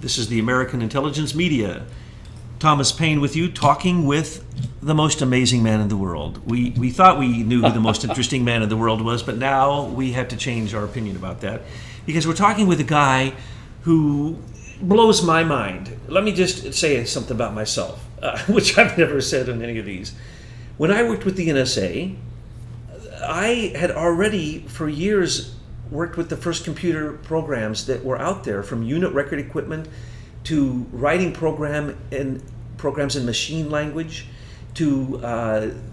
This is the American Intelligence Media. Thomas Paine with you, talking with the most amazing man in the world. We thought we knew who the most interesting man in the world was, but now we have to change our opinion about that, because we're talking with a guy who blows my mind. Let me just say something about myself, which I've never said in any of these. When I worked with the NSA, I had already for years worked with the first computer programs that were out there, from unit record equipment to writing programs in machine language to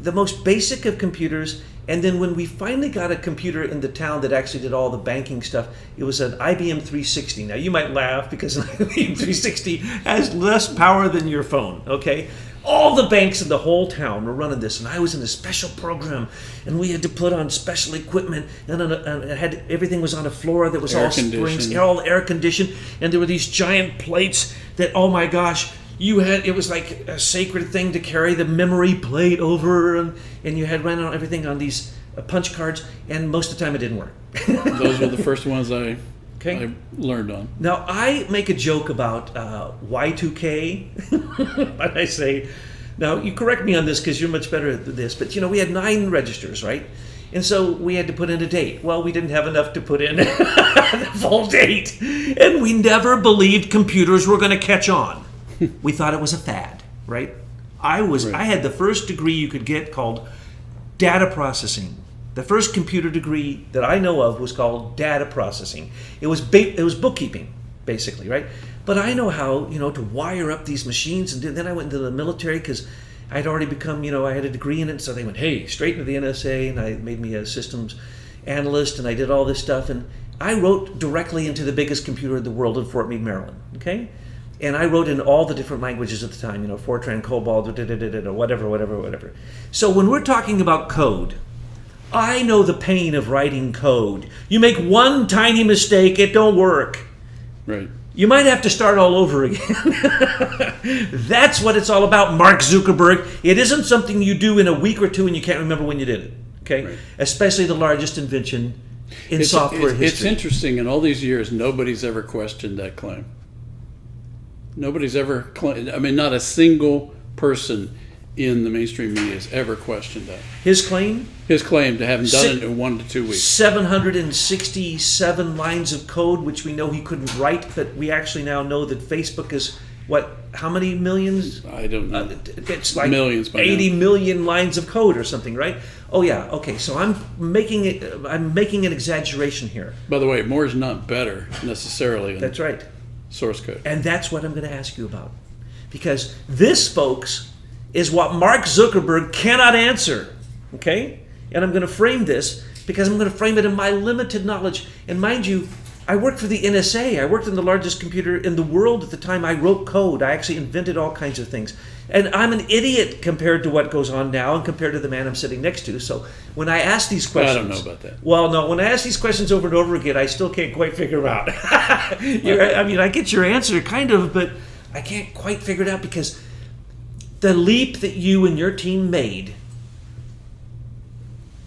the most basic of computers. And then when we finally got a computer in the town that actually did all the banking stuff, it was an IBM 360. Now you might laugh because an IBM 360 has less power than your phone, okay? All the banks in the whole town were running this, and I was in a special program, and we had to put on special equipment, and it had everything was on a floor that was all springs, all air conditioned, and there were these giant plates that, oh my gosh, it was like a sacred thing to carry the memory plate over, and you had run on everything on these punch cards, and most of the time it didn't work. Those were the first ones I learned on. Now, I make a joke about Y2K, but I say, now you correct me on this because you're much better at this, but we had 9 registers, right? And so we had to put in a date. Well, we didn't have enough to put in the full date, and we never believed computers were going to catch on. We thought it was a fad, right? I had the first degree you could get called data processing. The first computer degree that I know of was called data processing. It was bookkeeping, basically, right? But I know how, to wire up these machines. And then I went into the military because I'd already become, I had a degree in it. So they went, hey, straight into the NSA, and I made me a systems analyst, and I did all this stuff. And I wrote directly into the biggest computer in the world in Fort Meade, Maryland, okay? And I wrote in all the different languages at the time, Fortran, COBOL, whatever. So when we're talking about code, I know the pain of writing code. You make one tiny mistake, it don't work. Right. You might have to start all over again. That's what it's all about, Mark Zuckerberg. It isn't something you do in a week or two and you can't remember when you did it. Okay? Right. Especially the largest invention in software history. It's interesting, in all these years, nobody's ever questioned that claim. Nobody's ever not a single person in the mainstream media has ever questioned that. His claim? His claim to having done it in 1 to 2 weeks. 767 lines of code, which we know he couldn't write, but we actually now know that Facebook is, how many millions? I don't know. It's like millions by 80 now. million lines of code or something, right? Oh yeah, okay, so I'm making an exaggeration here. By the way, more is not better necessarily. That's right. Source code. And that's what I'm going to ask you about. Because this, folks, is what Mark Zuckerberg cannot answer, okay? And I'm going to frame this because I'm going to frame it in my limited knowledge. And mind you, I worked for the NSA. I worked in the largest computer in the world at the time. I wrote code. I actually invented all kinds of things. And I'm an idiot compared to what goes on now and compared to the man I'm sitting next to. So when I ask these questions... I don't know about that. Well, no, when I ask these questions over and over again, I still can't quite figure them out. I get your answer, kind of, but I can't quite figure it out because the leap that you and your team made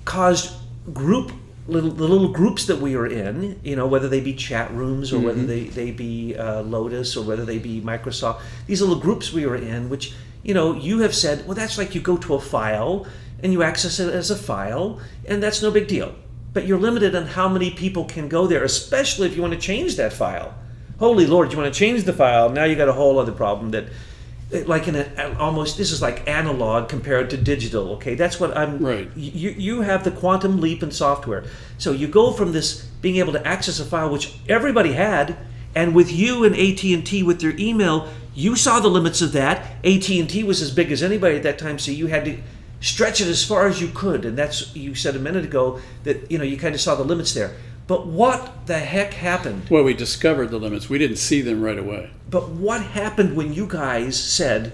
caused the little groups that we were in, whether they be chat rooms or whether they be Lotus or whether they be Microsoft, these little groups we were in, which, you have said, well, that's like you go to a file and you access it as a file, and that's no big deal. But you're limited on how many people can go there, especially if you want to change that file. Holy Lord, you want to change the file, now you got a whole other problem that, like this is like analog compared to digital, okay? That's what right. You have the quantum leap in software. So you go from this being able to access a file, which everybody had, and with you and AT&T with their email, you saw the limits of that. AT&T was as big as anybody at that time, so you had to stretch it as far as you could, and that's, you said a minute ago that, you kind of saw the limits there. But what the heck happened? Well, we discovered the limits. We didn't see them right away. But what happened when you guys said,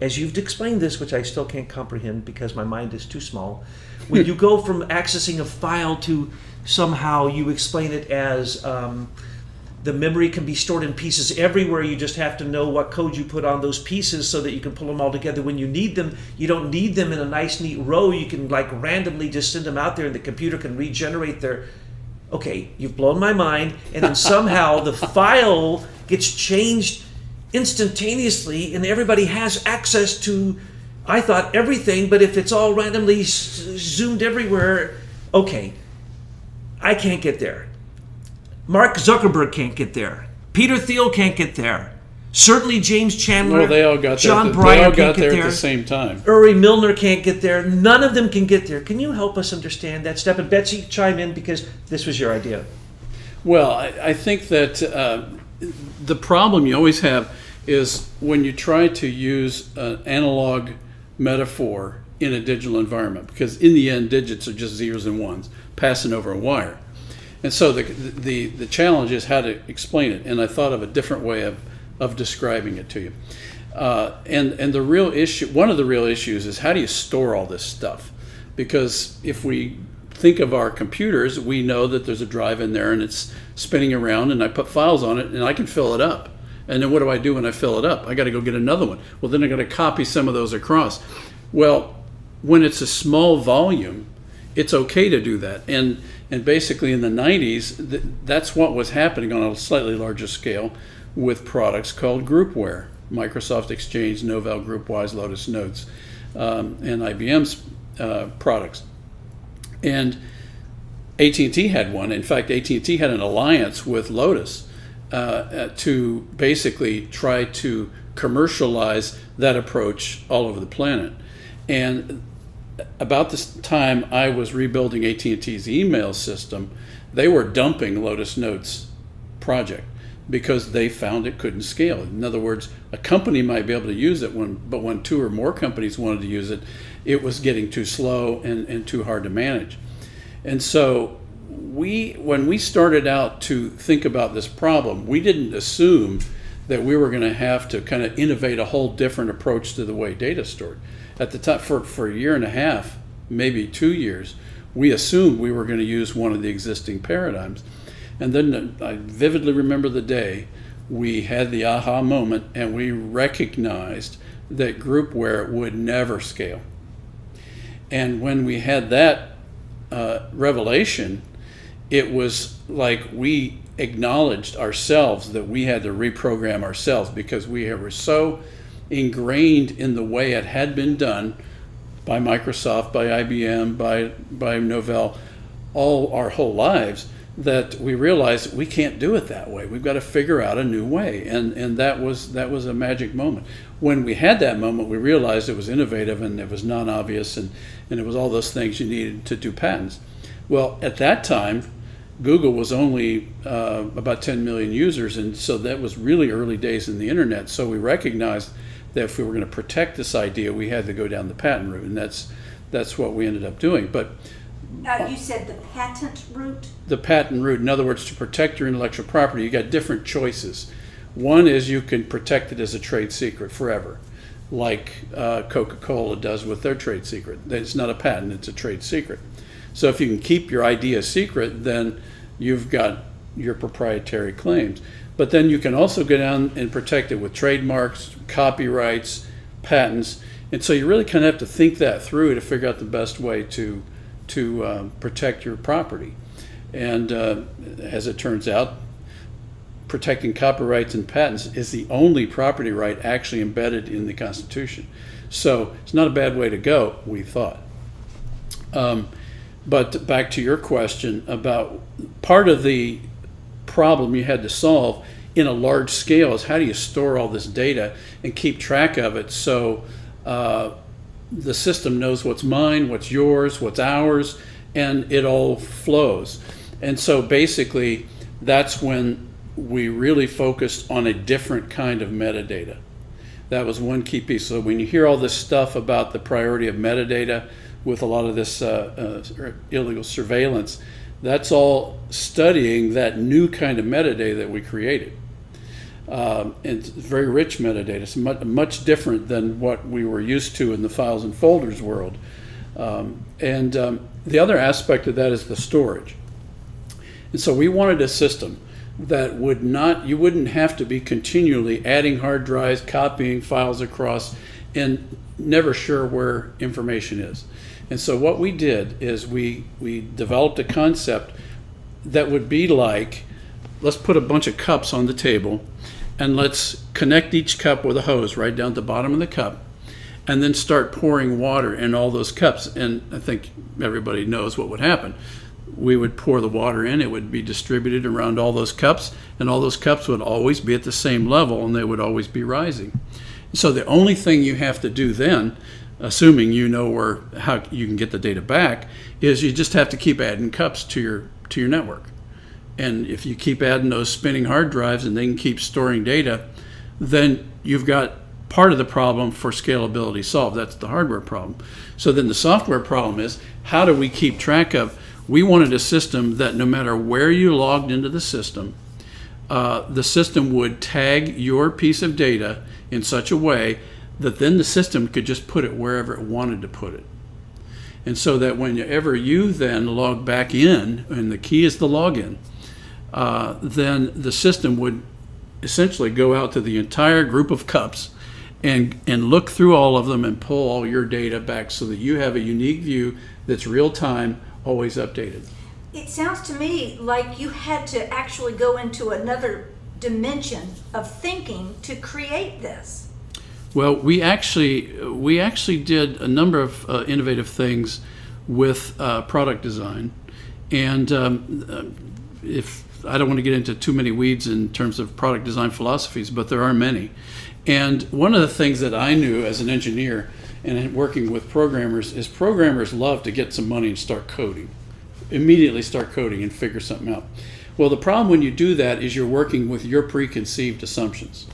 as you've explained this, which I still can't comprehend because my mind is too small, when you go from accessing a file to somehow you explain it as the memory can be stored in pieces everywhere, you just have to know what code you put on those pieces so that you can pull them all together when you need them. You don't need them in a nice, neat row. You can randomly just send them out there and the computer can regenerate their... Okay, you've blown my mind, and then somehow the file gets changed instantaneously, and everybody has access to, I thought, everything, but if it's all randomly zoomed everywhere, okay, I can't get there. Mark Zuckerberg can't get there. Peter Thiel can't get there. Certainly James Chandler, Well, they all got John there. Breyer They all can't got get there there. at the same time. Uri Milner can't get there. None of them can get there. Can you help us understand that step? And Betsy, chime in because this was your idea. Well, I think that the problem you always have is when you try to use an analog metaphor in a digital environment, because in the end, digits are just zeros and ones passing over a wire. And so the challenge is how to explain it. And I thought of a different way of describing it to you. And the real issue, one of the real issues is how do you store all this stuff? Because if we think of our computers, we know that there's a drive in there and it's spinning around and I put files on it and I can fill it up. And then what do I do when I fill it up? I got to go get another one. Well, then I got to copy some of those across. Well, when it's a small volume, it's okay to do that. And basically in the 90s, that's what was happening on a slightly larger scale with products called groupware. Microsoft Exchange, Novell, GroupWise, Lotus Notes, and IBM's products. And AT&T had one. In fact, AT&T had an alliance with Lotus to basically try to commercialize that approach all over the planet. And about this time I was rebuilding AT&T's email system, they were dumping Lotus Notes project because they found it couldn't scale. In other words, a company might be able to use it, but when two or more companies wanted to use it, it was getting too slow and too hard to manage. And so when we started out to think about this problem, we didn't assume that we were going to have to kind of innovate a whole different approach to the way data is stored. At the time, for a year and a half, maybe 2 years, we assumed we were going to use one of the existing paradigms. And then I vividly remember the day we had the aha moment and we recognized that groupware would never scale. And when we had that revelation, it was like we acknowledged ourselves that we had to reprogram ourselves because we were so ingrained in the way it had been done by Microsoft, by IBM, by Novell, all our whole lives, that we realized we can't do it that way. We've got to figure out a new way, and that was a magic moment. When we had that moment, we realized it was innovative and it was non-obvious, and it was all those things you needed to do patents. Well, at that time, Google was only about 10 million users, and so that was really early days in the internet. So we recognized that if we were going to protect this idea, we had to go down the patent route, and that's what we ended up doing. But you said the patent route? The patent route, in other words, to protect your intellectual property, you got different choices. One is you can protect it as a trade secret forever, like Coca-Cola does with their trade secret. It's not a patent, it's a trade secret. So if you can keep your idea secret, then you've got your proprietary claims. But then you can also go down and protect it with trademarks, copyrights, patents. And so you really kind of have to think that through to figure out the best way to protect your property. And as it turns out, protecting copyrights and patents is the only property right actually embedded in the Constitution. So it's not a bad way to go, we thought. But back to your question about part of the problem you had to solve in a large scale is how do you store all this data and keep track of it so the system knows what's mine, what's yours, what's ours, and it all flows. And so basically that's when we really focused on a different kind of metadata. That was one key piece. So when you hear all this stuff about the priority of metadata with a lot of this illegal surveillance, that's all studying that new kind of metadata that we created. And it's very rich metadata. It's much different than what we were used to in the files and folders world. And the other aspect of that is the storage. And so we wanted a system that you wouldn't have to be continually adding hard drives, copying files across, and never sure where information is. And so what we did is we developed a concept that would be like, let's put a bunch of cups on the table, and let's connect each cup with a hose right down at the bottom of the cup, and then start pouring water in all those cups. And I think everybody knows what would happen. We would pour the water in, it would be distributed around all those cups, and all those cups would always be at the same level, and they would always be rising. So the only thing you have to do then, assuming you know how you can get the data back, is you just have to keep adding cups to your network. And if you keep adding those spinning hard drives and they can keep storing data, then you've got part of the problem for scalability solved. That's the hardware problem. So then the software problem is, how do we keep track of? We wanted a system that no matter where you logged into the system would tag your piece of data in such a way that then the system could just put it wherever it wanted to put it. And so that whenever you then log back in, and the key is the login, then the system would essentially go out to the entire group of cups and look through all of them and pull all your data back so that you have a unique view that's real time, always updated. It sounds to me like you had to actually go into another dimension of thinking to create this. Well, we actually did a number of innovative things with product design, and if I don't want to get into too many weeds in terms of product design philosophies, but there are many. And one of the things that I knew as an engineer and working with programmers is programmers love to get some money and start coding, immediately start coding and figure something out. Well, the problem when you do that is you're working with your preconceived assumptions.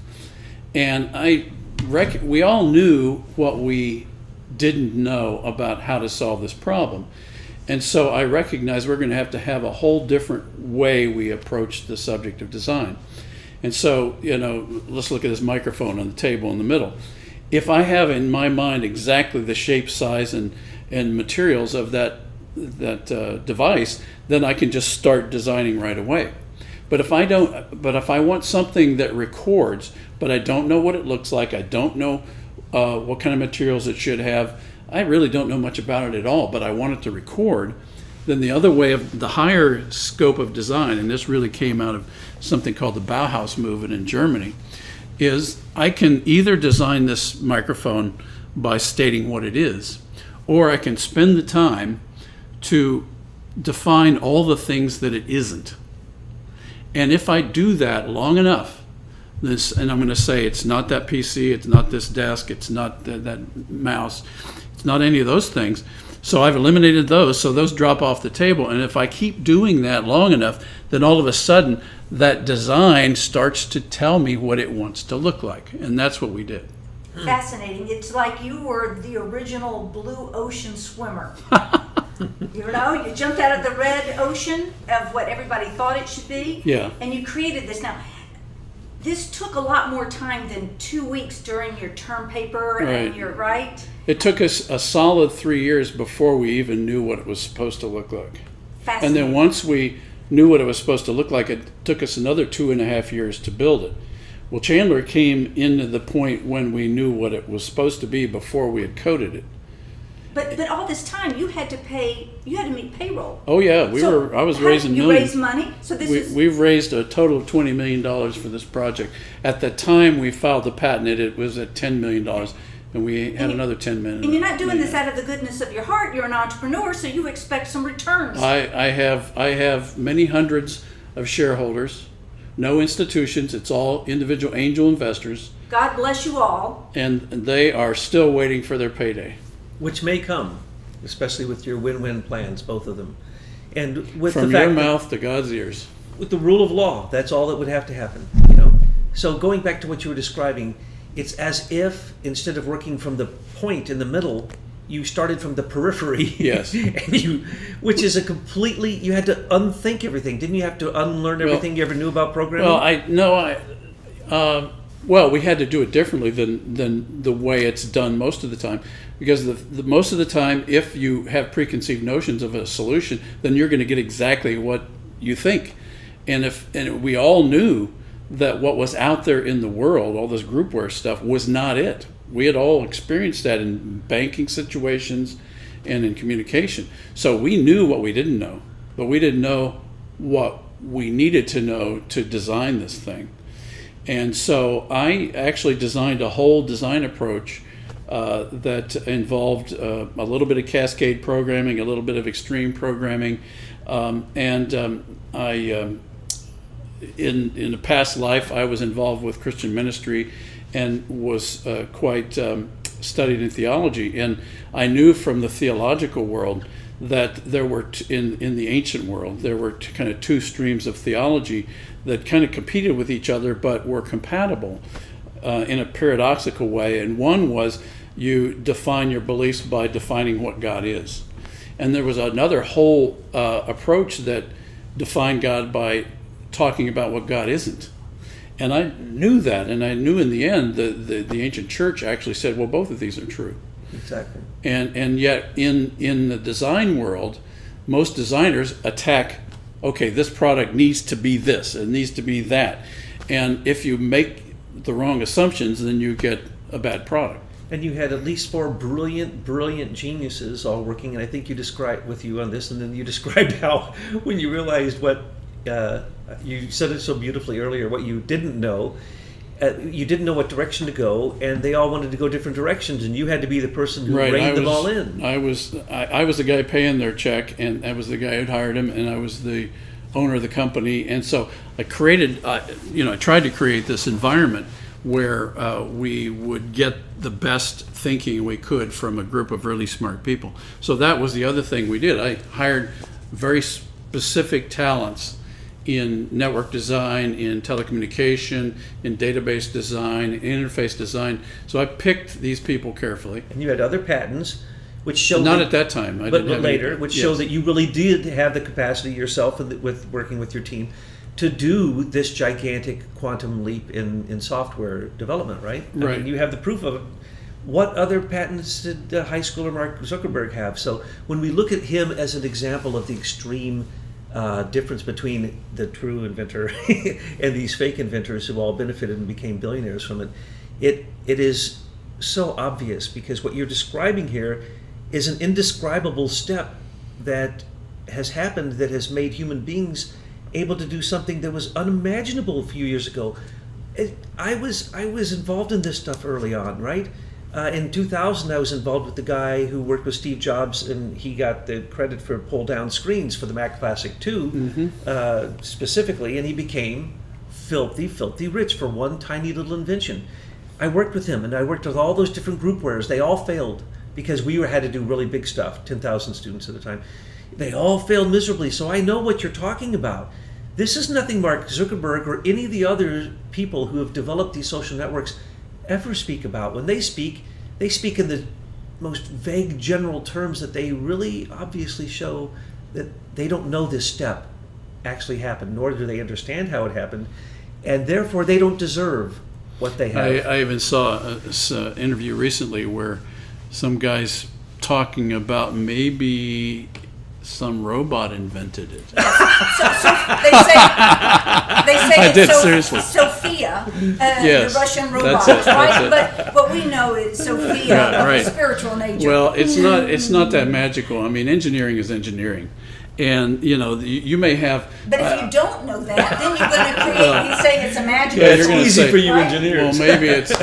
And we all knew what we didn't know about how to solve this problem. And so I recognized we're going to have a whole different way we approach the subject of design. And so, let's look at this microphone on the table in the middle. If I have in my mind exactly the shape, size, and materials of that device, then I can just start designing right away. But if I want something that records, but I don't know what it looks like, I don't know what kind of materials it should have, I really don't know much about it at all, but I want it to record, then the other way of the higher scope of design, and this really came out of something called the Bauhaus movement in Germany, is I can either design this microphone by stating what it is, or I can spend the time to define all the things that it isn't. And if I do that long enough, and I'm going to say it's not that PC, it's not this desk, it's not that mouse, it's not any of those things. So I've eliminated those, so those drop off the table. And if I keep doing that long enough, then all of a sudden that design starts to tell me what it wants to look like. And that's what we did. Fascinating. It's like you were the original blue ocean swimmer. You jumped out of the red ocean of what everybody thought it should be. Yeah. And you created this. Now, this took a lot more time than 2 weeks during your term paper and your right. It took us a solid 3 years before we even knew what it was supposed to look like. Fascinating. And then once we knew what it was supposed to look like, it took us another 2.5 years to build it. Well, Chandler came into the point when we knew what it was supposed to be before we had coded it. But all this time you had to meet payroll. Oh yeah, I was raising you millions. raised money? So We've raised a total of $20 million for this project. At the time we filed the patent, it was at $10 million, and we had another $10 million. And you're not doing this out of the goodness of your heart. You're an entrepreneur, so you expect some returns. I have many hundreds of shareholders, no institutions. It's all individual angel investors. God bless you all. And they are still waiting for their payday. Which may come, especially with your win-win plans, both of them. And with From the fact your that- mouth to God's ears. with the rule of law, that's all that would have to happen. So going back to what you were describing, it's as if instead of working from the point in the middle, you started from the periphery. Yes. And which is you had to unthink everything. Didn't you have to unlearn everything you ever knew about programming? Well, we had to do it differently than the way it's done most of the time, because most of the time, if you have preconceived notions of a solution, then you're going to get exactly what you think. And we all knew that what was out there in the world, all this groupware stuff, was not it. We had all experienced that in banking situations and in communication. So we knew what we didn't know, but we didn't know what we needed to know to design this thing. And so I actually designed a whole design approach that involved a little bit of cascade programming, a little bit of extreme programming, in a past life, I was involved with Christian ministry and was quite studied in theology. And I knew from the theological world that there were, in the ancient world, there were kind of two streams of theology that kind of competed with each other but were compatible in a paradoxical way. And one was you define your beliefs by defining what God is. And there was another whole approach that defined God by talking about what God isn't. And I knew that, and I knew in the end the ancient church actually said, well, both of these are true. Exactly. And yet in the design world, most designers attack, okay, this product needs to be this, it needs to be that. And if you make the wrong assumptions, then you get a bad product. And you had at least 4 brilliant geniuses all working, and I think you described with you on this, and then you described how when you realized what, you said it so beautifully earlier, what you didn't know what direction to go, and they all wanted to go different directions, and you had to be the person who reined them all in. I was the guy paying their check, and I was the guy who'd hired him, and I was the owner of the company. And so I created, I tried to create this environment where we would get the best thinking we could from a group of really smart people. So that was the other thing we did. I hired very specific talents in network design, in telecommunication, in database design, in interface design. So I picked these people carefully. And you had other patents, which showed Not at that time. I but didn't have later, any, which yes. showed that you really did have the capacity yourself with working with your team to do this gigantic quantum leap in software development, right? Right. I mean, you have the proof of it. What other patents did high schooler Mark Zuckerberg have? So when we look at him as an example of the extreme difference between the true inventor and these fake inventors who all benefited and became billionaires from it, it is so obvious, because what you're describing here is an indescribable step that has happened that has made human beings able to do something that was unimaginable a few years ago. I was involved in this stuff early on, right? In 2000, I was involved with the guy who worked with Steve Jobs, and he got the credit for pull-down screens for the Mac Classic II, specifically, and he became filthy rich for one tiny little invention. I worked with him, and I worked with all those different groupwares. They all failed because we had to do really big stuff, 10,000 students at a time. They all failed miserably, so I know what you're talking about. This is nothing Mark Zuckerberg or any of the other people who have developed these social networks ever speak about. When they speak in the most vague general terms that they really obviously show that they don't know this step actually happened, nor do they understand how it happened, and therefore they don't deserve what they have. I even saw this interview recently where some guy's talking about maybe some robot invented it. So they say I it's did, seriously. Sophia, Yes, the Russian that's robot, it, right? that's it. But we know it's Sophia Yeah, of right. the spiritual nature. Well, it's not that magical. I mean, engineering is engineering, and you may have. But if you don't know that, then you're going to create. You say it's a magical. Yeah, It's you're gonna easy say, for you right? engineers. Well,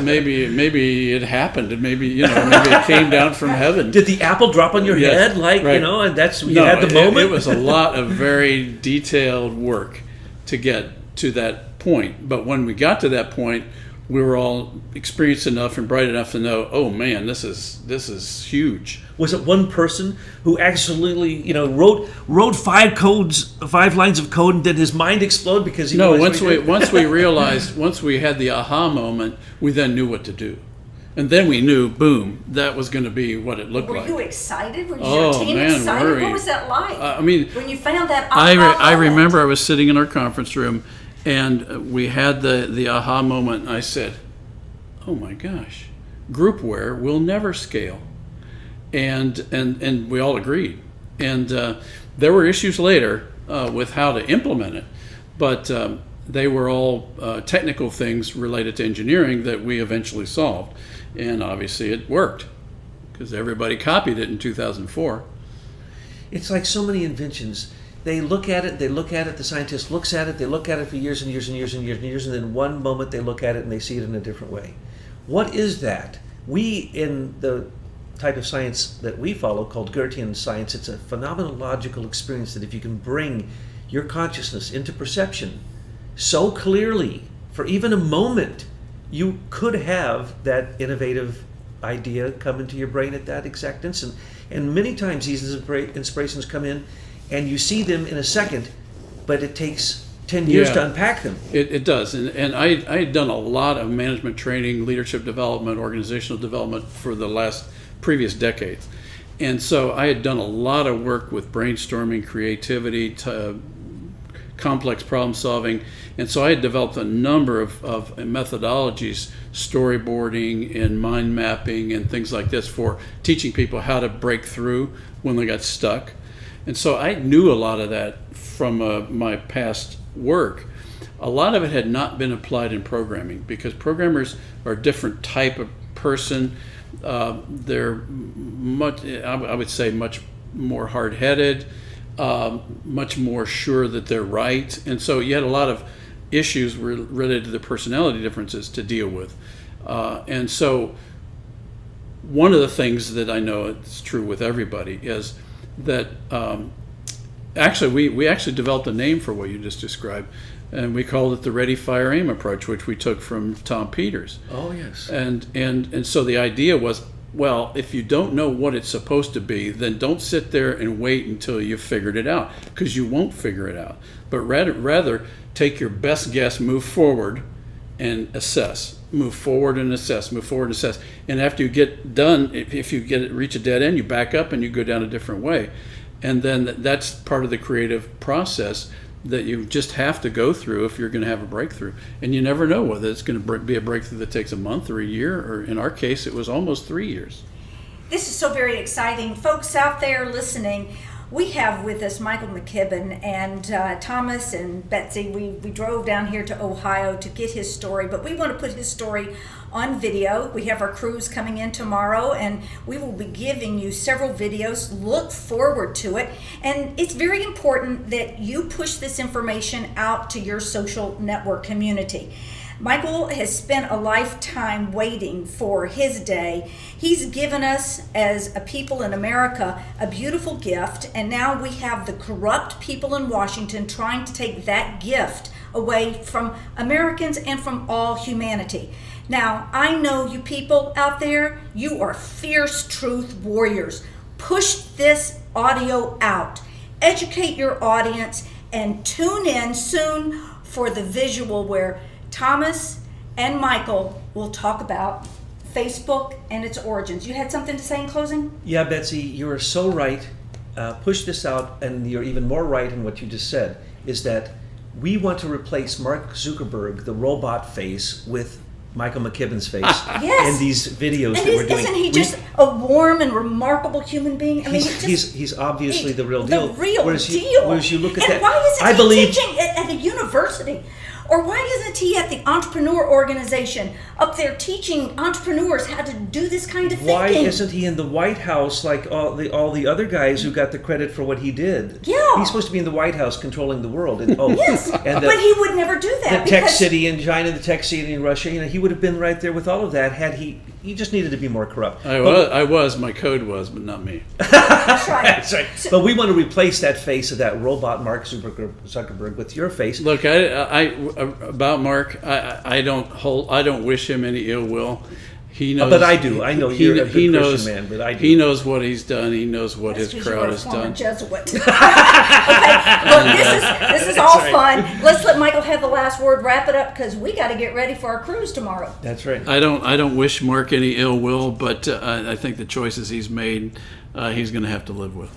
maybe it happened, and maybe it came down from heaven. Did the apple drop on your Yes, head, like, right. and that's you No, had the moment? It was a lot of very detailed work to get to that point. But when we got to that point, we were all experienced enough and bright enough to know, oh man, this is huge. Was it one person who actually, wrote 5 lines of code, and then his mind exploded because he No, realized what he did? once we realized, once we had the aha moment, we then knew what to do. And then we knew, boom, that was going to be what it looked Were like. you excited? Was Oh, your team man, excited? worried. What was that like? I mean, when you found that I aha moment? remember I was sitting in our conference room, and we had the aha moment, and I said, oh my gosh, groupware will never scale. And we all agreed. And there were issues later with how to implement it, but they were all technical things related to engineering that we eventually solved. And obviously it worked because everybody copied it in 2004. It's like so many inventions. they look at it, the scientist looks at it, they look at it for years and years and years and years and years, and then one moment they look at it and they see it in a different way. What is that? We, in the type of science that we follow, called Goethean science, it's a phenomenological experience that if you can bring your consciousness into perception so clearly for even a moment, you could have that innovative idea come into your brain at that exact instant. And many times these inspirations come in and you see them in a second, but it takes 10 years to unpack them. It does. And I had done a lot of management training, leadership development, organizational development for the previous decades. And so I had done a lot of work with brainstorming, creativity, complex problem solving. And so I had developed a number of methodologies, storyboarding and mind mapping and things like this, for teaching people how to break through when they got stuck. And so I knew a lot of that from my past work. A lot of it had not been applied in programming, because programmers are a different type of person. They're much, I would say, much more hard-headed, much more sure that they're right. And so you had a lot of issues related to the personality differences to deal with. And so one of the things that I know it's true with everybody is that actually we actually developed a name for what you just described, and we called it the Ready, Fire, Aim approach, which we took from Tom Peters. Oh, yes. And so the idea was, well, if you don't know what it's supposed to be, then don't sit there and wait until you've figured it out, because you won't figure it out. But rather take your best guess, move forward and assess. Move forward and assess, move forward and assess. And after you get done, if you reach a dead end, you back up and you go down a different way. And then that's part of the creative process that you just have to go through if you're going to have a breakthrough. And you never know whether it's going to be a breakthrough that takes a month or a year, or in our case, it was almost 3 years. This is so very exciting. Folks out there listening, we have with us Michael McKibben and Thomas and Betsy. We drove down here to Ohio to get his story, but we want to put his story on video. We have our cruise coming in tomorrow, and we will be giving you several videos. Look forward to it. And it's very important that you push this information out to your social network community. Michael has spent a lifetime waiting for his day. He's given us, as a people in America, a beautiful gift, and now we have the corrupt people in Washington trying to take that gift away from Americans and from all humanity. Now, I know you people out there, you are fierce truth warriors. Push this audio out. Educate your audience and tune in soon for the visual where Thomas and Michael will talk about Facebook and its origins. You had something to say in closing? Yeah, Betsy, you are so right. Push this out, and you're even more right in what you just said, is that we want to replace Mark Zuckerberg, the robot face, with Michael McKibben's face Yes. in these videos And that we're doing. isn't he just a warm and remarkable human being? I mean, He's obviously the real deal. The real whereas deal. Whereas you look at and that, why isn't I he believe teaching at a university? Or why isn't he at the entrepreneur organization up there teaching entrepreneurs how to do this kind of thinking? why isn't he in the White House like all the other guys who got the credit for what he did? Yeah. He's supposed to be in the White House controlling the world. And, Yes, and but he would never do that. the tech because- city in China, the tech city in Russia, he would have been right there with all of that had he just needed to be more corrupt. I was, my code was, but not me. That's right. That's right. But we want to replace that face of that robot Mark Zuckerberg with your face. Look, about Mark, I don't wish him any ill will. He knows, but I do. I know you're a good Christian man, but I do. He knows what he's done. He knows what That's his 'cause you're crowd a has former done. Jesuit. Okay, look, this is all fun. Let's let Michael have the last word. Wrap it up, because we got to get ready for our cruise tomorrow. That's right. I don't wish Mark any ill will, but I think the choices he's made, he's going to have to live with.